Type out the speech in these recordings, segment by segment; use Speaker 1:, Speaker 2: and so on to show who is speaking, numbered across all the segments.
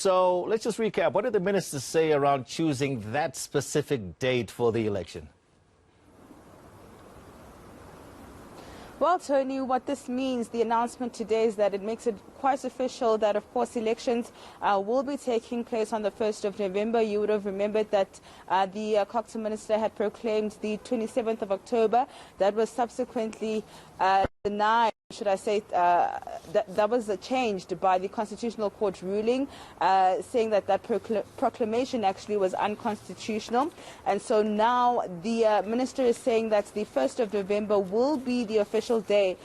Speaker 1: So let's just recap. What did the minister say around choosing that specific date for the election?
Speaker 2: Well, Tony, what this means, the announcement today, is that it makes it quite official that, of course, elections will be taking place on the 1st of November. You would have remembered that the Coxon minister had proclaimed the 27th of October. That was subsequently denied, should I say, that was changed by the Constitutional Court ruling, saying that that proclamation actually was unconstitutional. And so now the minister is saying that the 1st of November will be the official day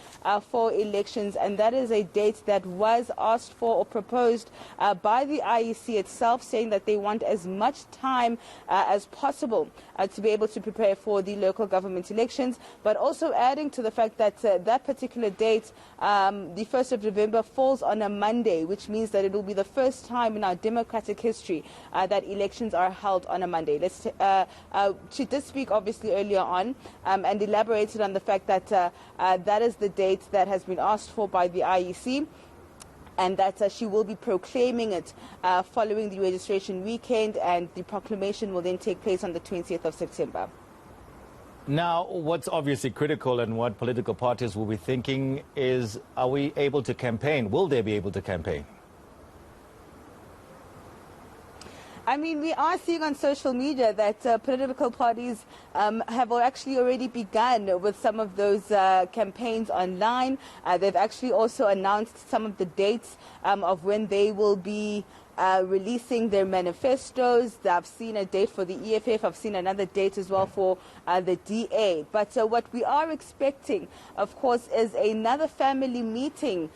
Speaker 2: for elections, and that is a date that was asked for or proposed by the IEC itself, saying that they want as much time as possible to be able to prepare for the local government elections, but also adding to the fact that that particular date, the 1st of November, falls on a Monday, which means that it will be the first time in our democratic history that elections are held on a Monday. She did speak obviously earlier on and elaborated on the fact that that is the date that has been asked for by the IEC, and that she will be proclaiming it following the registration weekend, and the proclamation will then take place on the 20th of September.
Speaker 1: Now, what's obviously critical and what political parties will be thinking is, are we able to campaign? Will they be able to campaign?
Speaker 2: I mean, we are seeing on social media that political parties have actually already begun with some of those campaigns online. They've actually also announced some of the dates of when they will be releasing their manifestos. I've seen a date for the EFF. I've seen another date as well for the DA. But what we are expecting, of course, is another family meeting,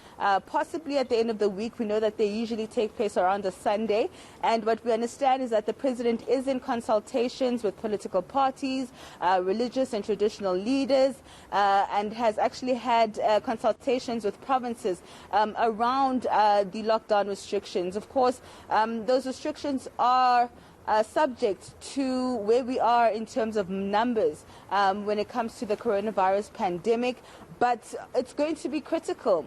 Speaker 2: possibly at the end of the week. We know that they usually take place around a Sunday. And what we understand is that the president is in consultations with political parties, religious and traditional leaders, and has actually had consultations with provinces around the lockdown restrictions. Of course, those restrictions are subject to where we are in terms of numbers when it comes to the coronavirus pandemic, but it's going to be critical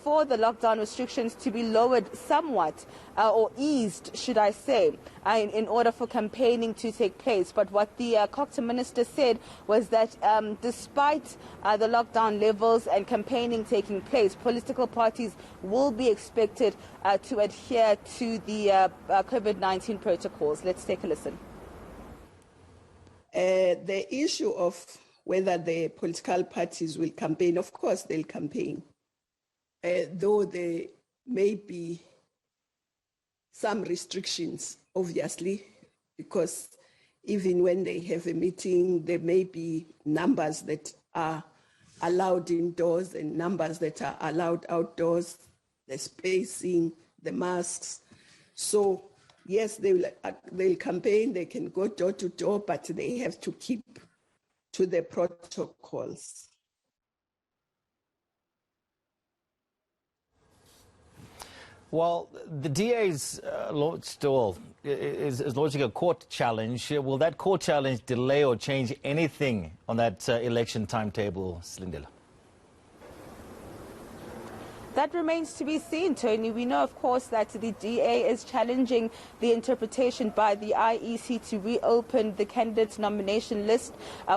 Speaker 2: for the lockdown restrictions to be lowered somewhat, or eased, should I say, in order for campaigning to take place. But what the Coxon minister said was that despite the lockdown levels and campaigning taking place, political parties will be expected to adhere to the COVID-19 protocols. Let's take a listen.
Speaker 3: The issue of whether the political parties will campaign, of course they'll campaign. Though there may be some restrictions, obviously, because even when they have a meeting, there may be numbers that are allowed indoors and numbers that are allowed outdoors, the spacing, the masks. So, yes, they'll campaign, they can go door to door, but they have to keep to the protocols.
Speaker 1: Well, the DA is launching a court challenge. Will that court challenge delay or change anything on that election timetable, Silindelo?
Speaker 2: That remains to be seen, Tony. We know, of course, that the DA is challenging the interpretation by the IEC to reopen the candidates' nomination list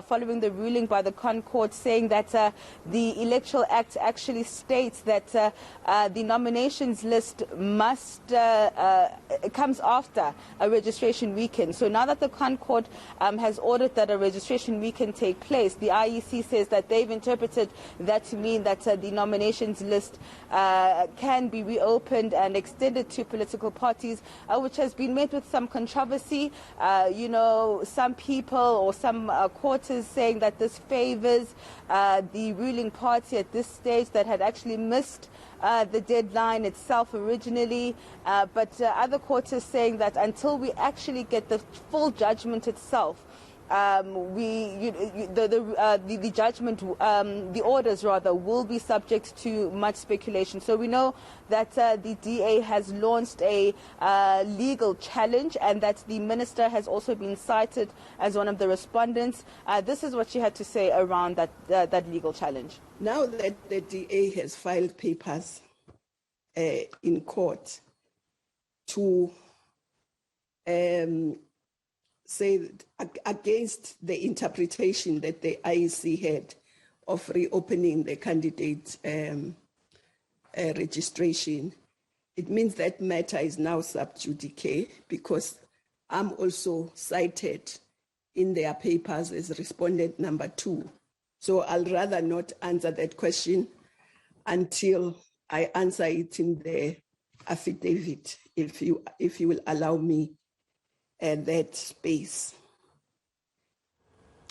Speaker 2: following the ruling by the Court saying that the Electoral Act actually states that the nominations list must comes after a registration weekend. So now that the Court has ordered that a registration weekend take place, the IEC says that they've interpreted that to mean that the nominations list can be reopened and extended to political parties, which has been met with some controversy. You know, some people or some quarters saying that this favors the ruling party at this stage that had actually missed the deadline itself originally, but other quarters saying that until we actually get the full judgment itself, the judgment, the orders rather, will be subject to much speculation. So we know that the DA has launched a legal challenge, and that the minister has also been cited as one of the respondents. This is what she had to say around that legal challenge.
Speaker 3: Now that the DA has filed papers in court, to say against the interpretation that the IEC had of reopening the candidate registration. It means that matter is now sub judice because I'm also cited in their papers as respondent number 2. So I'll rather not answer that question until I answer it in the affidavit, if you will allow me that space.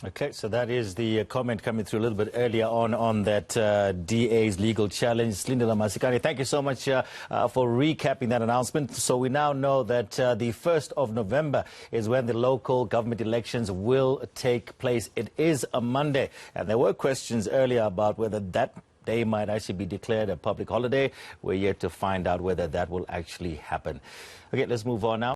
Speaker 1: Okay, so that is the comment coming through a little bit earlier on that DA's legal challenge. Silindelo Masikane, thank you so much for recapping that announcement. So we now know that the 1st of November is when the local government elections will take place. It is a Monday, and there were questions earlier about whether that day might actually be declared a public holiday. We're yet to find out whether that will actually happen. Okay, let's move on now.